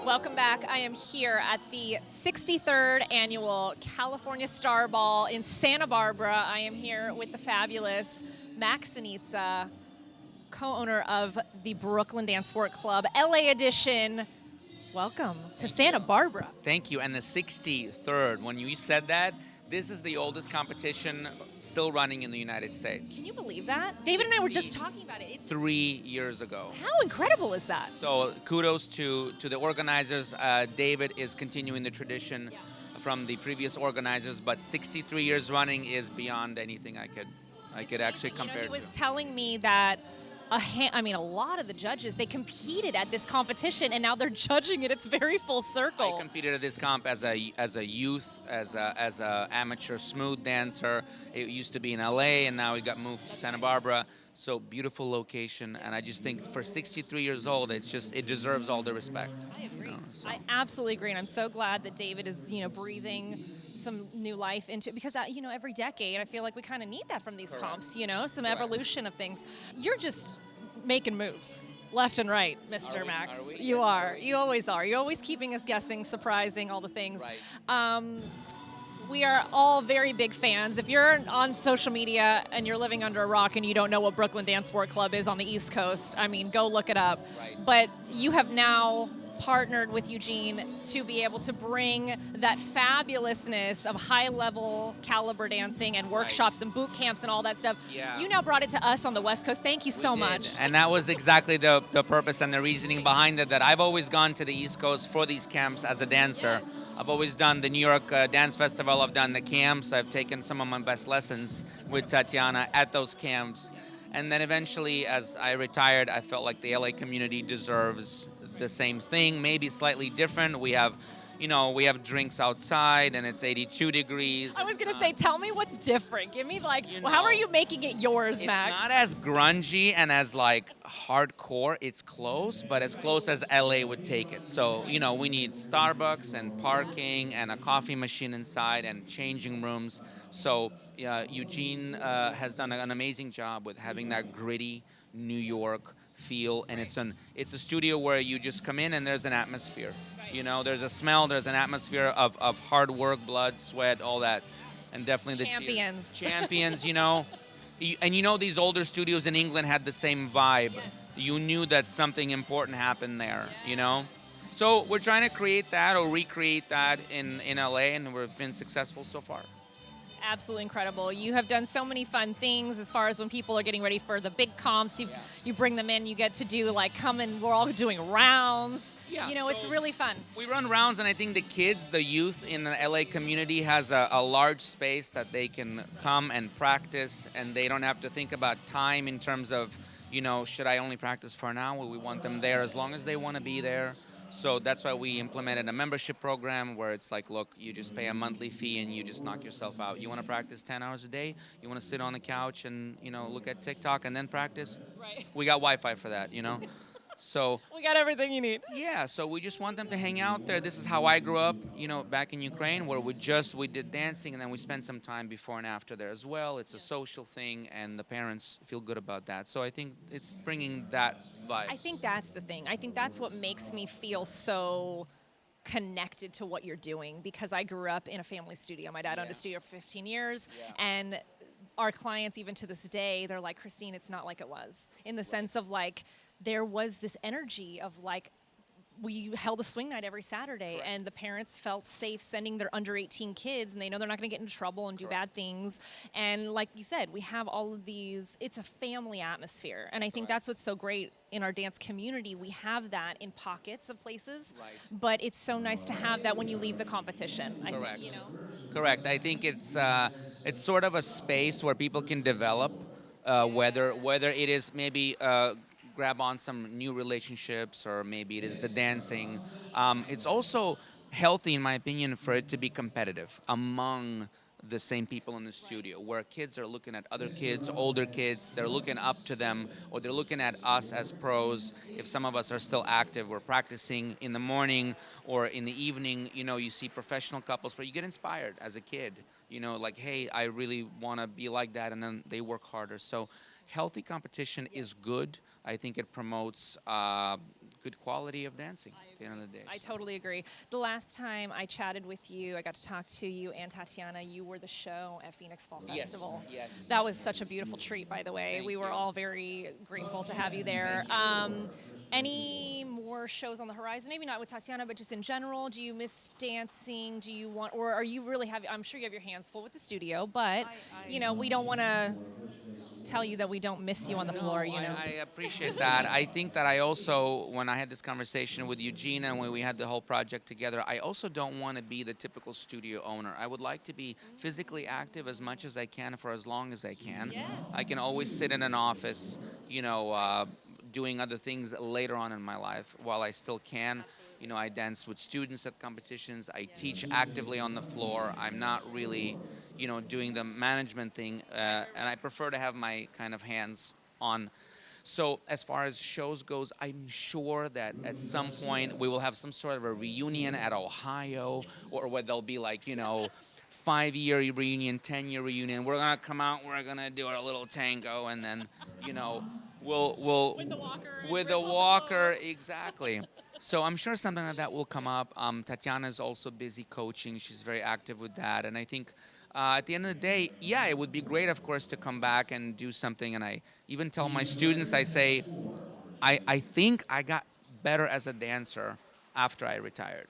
Welcome back. I am here at the 63rd Annual California Star Ball in Santa Barbara. I am here with the fabulous Max Sinista, co-owner of the Brooklyn Dancesport Club, LA edition. Welcome to Santa Barbara. Thank you. And the 63rd, when you said that, this is the oldest competition still running in the United States. Can you believe that? David and I were just talking about it. 3 years ago. How incredible is that? So kudos to the organizers. David is continuing the tradition from the previous organizers, but 63 years running is beyond anything I could actually compare He was to. telling me that a lot of the judges, they competed at this competition, and now they're judging it. It's very full circle. I competed at this comp as a youth, as a amateur smooth dancer. It used to be in LA, and now it got moved to Santa Barbara. So beautiful location, and I just think for 63 years old, it deserves all the respect. I agree. I absolutely agree, and I'm so glad that David is breathing some new life into it, because every decade I feel like we kind of need that from these comps, some evolution of things. You're just making moves left and right, Mr. Max. Are we? You are. You always are. You're always keeping us guessing, surprising, all the things. Right. We are all very big fans. If you're on social media and you're living under a rock and you don't know what Brooklyn Dancesport Club is on the East Coast, go look it up. Right. But you have now partnered with Eugene to be able to bring that fabulousness of high-level caliber dancing and workshops and boot camps and all that stuff. Yeah. You now brought it to us on the West Coast. Thank you so much. And that was exactly the purpose and the reasoning behind it, that I've always gone to the East Coast for these camps as a dancer. Yes. I've always done the New York Dance Festival. I've done the camps. I've taken some of my best lessons with Tatiana at those camps. And then eventually, as I retired, I felt like the LA community deserves the same thing, maybe slightly different. We have drinks outside, and it's 82 degrees. I was going to say, tell me what's different. Give me how are you making it yours, Max? It's not as grungy and as hardcore. It's close, but as close as LA would take it. So, we need Starbucks and parking and a coffee machine inside and changing rooms. So Eugene has done an amazing job with having that gritty New York feel, and it's a studio where you just come in and there's an atmosphere. There's a smell, there's an atmosphere of hard work, blood, sweat, all that, and definitely the champions. Champions, and these older studios in England had the same vibe. Yes. You knew that something important happened there, So we're trying to create that or recreate that in LA, and we've been successful so far. Absolutely incredible. You have done so many fun things as far as when people are getting ready for the big comps. You bring them in, you get to do we're all doing rounds. Yeah, it's really fun. We run rounds, and I think the youth in the LA community has a large space that they can come and practice, and they don't have to think about time in terms of, should I only practice for an hour? We want them there as long as they want to be there. So that's why we implemented a membership program where it's look, you just pay a monthly fee and you just knock yourself out. You want to practice 10 hours a day? You want to sit on the couch and, look at TikTok and then practice? Right. We got Wi-Fi for that, So we got everything you need. Yeah, so we just want them to hang out there. This is how I grew up, back in Ukraine, where we did dancing, and then we spent some time before and after there as well. It's a social thing, and the parents feel good about that. So I think it's bringing that vibe. I think that's the thing. I think that's what makes me feel so connected to what you're doing, because I grew up in a family studio. My dad owned a studio for 15 years, and our clients, even to this day, they're like, Christine, it's not like it was, in the sense of there was this energy of we held a swing night every Saturday, and the parents felt safe sending their under 18 kids, and they know they're not going to get into trouble and do bad things. And like you said, we have all of these, it's a family atmosphere. And I think that's what's so great in our dance community. We have that in pockets of places, but it's so nice to have that when you leave the competition. Correct. I think, Correct. I think it's sort of a space where people can develop, whether it is maybe grab on some new relationships, or maybe it is the dancing. It's also healthy, in my opinion, for it to be competitive among the same people in the studio, where kids are looking at other kids, older kids, they're looking up to them, or they're looking at us as pros. If some of us are still active, we're practicing in the morning or in the evening, you see professional couples, but you get inspired as a kid, hey, I really want to be like that, and then they work harder. So healthy competition is good. I think it promotes good quality of dancing at the end of the day. I totally agree. The last time I chatted with you, I got to talk to you and Tatiana. You were the show at Phoenix Fall Festival. Yes. That was such a beautiful treat, by the way. Thank we were you. all very grateful to have you there. Any more shows on the horizon? Maybe not with Tatiana, but just in general. Do you miss dancing? Do you want, or are you really I'm sure you have your hands full with the studio, but we don't want to tell you that we don't miss you on the floor. I appreciate that. I think that I also, when I had this conversation with Eugene and when we had the whole project together, I also don't want to be the typical studio owner. I would like to be physically active as much as I can for as long as I can. Yes. I can always sit in an office, doing other things later on in my life while I still can. Absolutely. I dance with students at competitions. I teach actively on the floor. I'm not really, doing the management thing, and I prefer to have my kind of hands on. So as far as shows goes, I'm sure that at some point we will have some sort of a reunion at Ohio, or where there'll be 5-year reunion, 10-year reunion. We're gonna come out. We're gonna do our little tango, and then, we'll with the walker, exactly. So I'm sure something like that will come up. Tatiana is also busy coaching. She's very active with that, and I think at the end of the day, yeah, it would be great, of course, to come back and do something. And I even tell my students, I say, I think I got better as a dancer after I retired.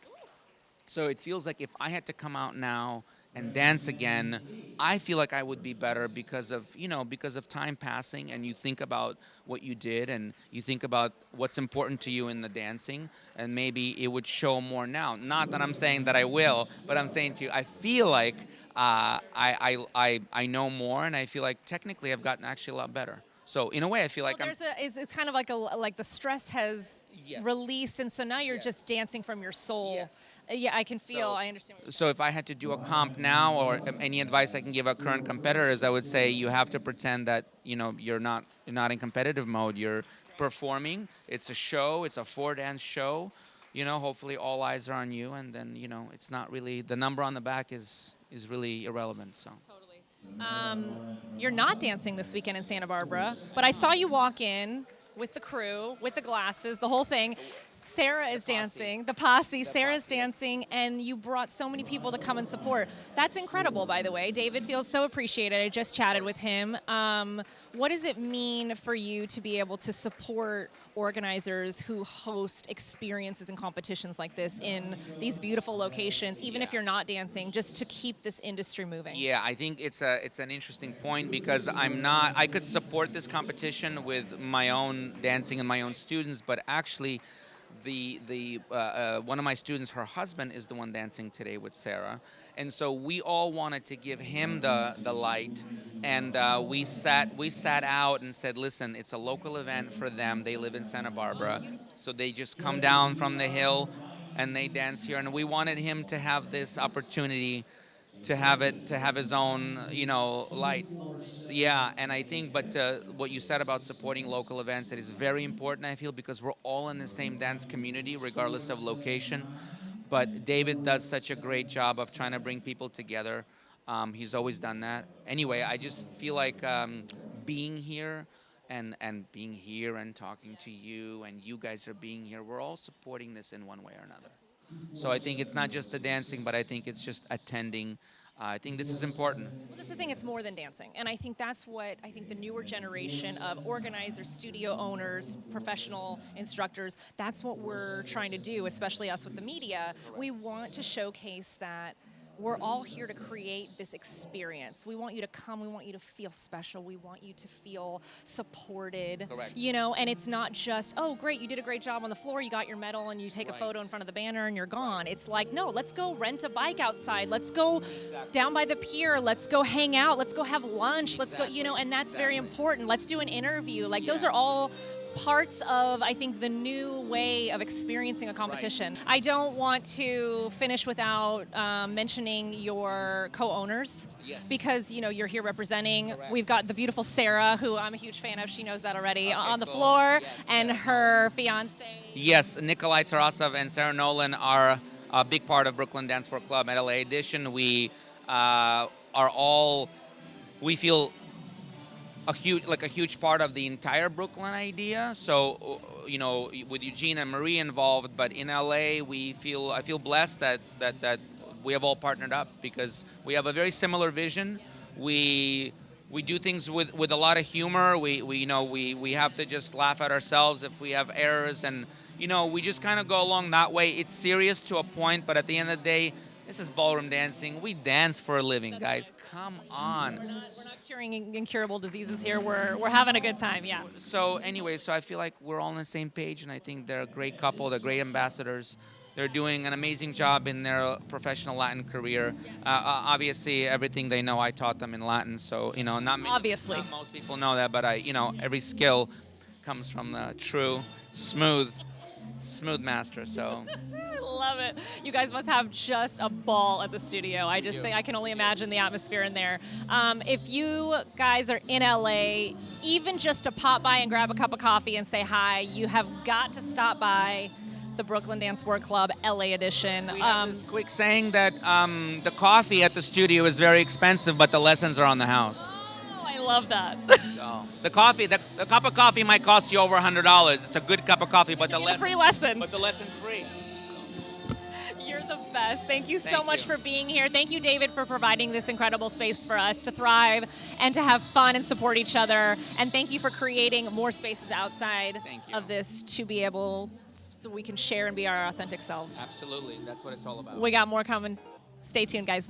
So it feels like if I had to come out now and dance again, I feel like I would be better because of time passing, and you think about what you did and you think about what's important to you in the dancing, and maybe it would show more now. Not that I'm saying that I will, but I'm saying to you, I feel like I know more, and I feel like technically I've gotten actually a lot better. So in a way, I feel like it's kind of like the stress has released, and so now you're just dancing from your soul. Yes. Yeah, I can feel. I understand. So if I had to do a comp now, or any advice I can give our current competitors, I would say you have to pretend that you're not in competitive mode. You're performing. It's a show. It's a 4-dance show. Hopefully all eyes are on you, and then it's not really the number on the back is really irrelevant. So. Totally. You're not dancing this weekend in Santa Barbara, but I saw you walk in with the crew, with the glasses, the whole thing. Sarah is dancing, the posse. Sarah's dancing, and you brought so many people to come and support. That's incredible, by the way. David feels so appreciated. I just chatted with him. What does it mean for you to be able to support organizers who host experiences and competitions like this in these beautiful locations, even if you're not dancing, just to keep this industry moving? Yeah, I think it's an interesting point, because I could support this competition with my own dancing and my own students, but actually one of my students, her husband, is the one dancing today with Sarah, and so we all wanted to give him the light, and we sat out and said, listen, it's a local event for them. They live in Santa Barbara, so they just come down from the hill and they dance here, and we wanted him to have this opportunity to have his own light. Yeah, and I think, but what you said about supporting local events, that is very important, I feel, because we're all in the same dance community regardless of location. But David does such a great job of trying to bring people together. He's always done that. Anyway, I just feel like being here and being here and talking to you, and you guys are being here, we're all supporting this in one way or another. So I think it's not just the dancing, but I think it's just attending. I think this is important. Well, that's the thing. It's more than dancing. And I think that's what the newer generation of organizers, studio owners, professional instructors, that's what we're trying to do, especially us with the media. We want to showcase that we're all here to create this experience. We want you to come. We want you to feel special. We want you to feel supported. Correct. And it's not just, oh, great, you did a great job on the floor. You got your medal and you take a photo in front of the banner and you're gone. It's like, no, let's go rent a bike outside. Let's go down by the pier. Let's go hang out. Let's go have lunch. Let's go, and that's very important. Let's do an interview. Those are all parts of, I think, the new way of experiencing a competition. Right. I don't want to finish without mentioning your co-owners. Yes. Because, you're here representing. Correct. We've got the beautiful Sarah, who I'm a huge fan of. She knows that already, on the floor, and her fiance. Yes, Nikolai Tarasov and Sarah Nolan are a big part of Brooklyn Dancesport Club at LA Edition. We we feel a huge part of the entire Brooklyn idea. So, with Eugene and Marie involved, but in LA, I feel blessed that we have all partnered up because we have a very similar vision. We do things with a lot of humor. We have to just laugh at ourselves if we have errors, and we just kind of go along that way. It's serious to a point, but at the end of the day, this is ballroom dancing. We dance for a living, guys. Come on. We're not curing incurable diseases here. We're having a good time, yeah. So anyway, I feel like we're all on the same page, and I think they're a great couple. They're great ambassadors. They're doing an amazing job in their professional Latin career. Obviously, everything they know, I taught them in Latin. So not most people know that, but every skill comes from the true, smooth master. So. I love it. You guys must have just a ball at the studio. I just think I can only imagine the atmosphere in there. If you guys are in LA, even just to pop by and grab a cup of coffee and say hi, you have got to stop by the Brooklyn Dancesport Club LA edition. We have this quick saying that the coffee at the studio is very expensive, but the lessons are on the house. Oh, I love that. So, the cup of coffee might cost you over $100. It's a good cup of coffee, but free lesson. But the lesson's free. You're the best. Thank you so much for being here. Thank you, David, for providing this incredible space for us to thrive and to have fun and support each other. And thank you for creating more spaces outside of this to be able so we can share and be our authentic selves. Absolutely. That's what it's all about. We got more coming. Stay tuned, guys.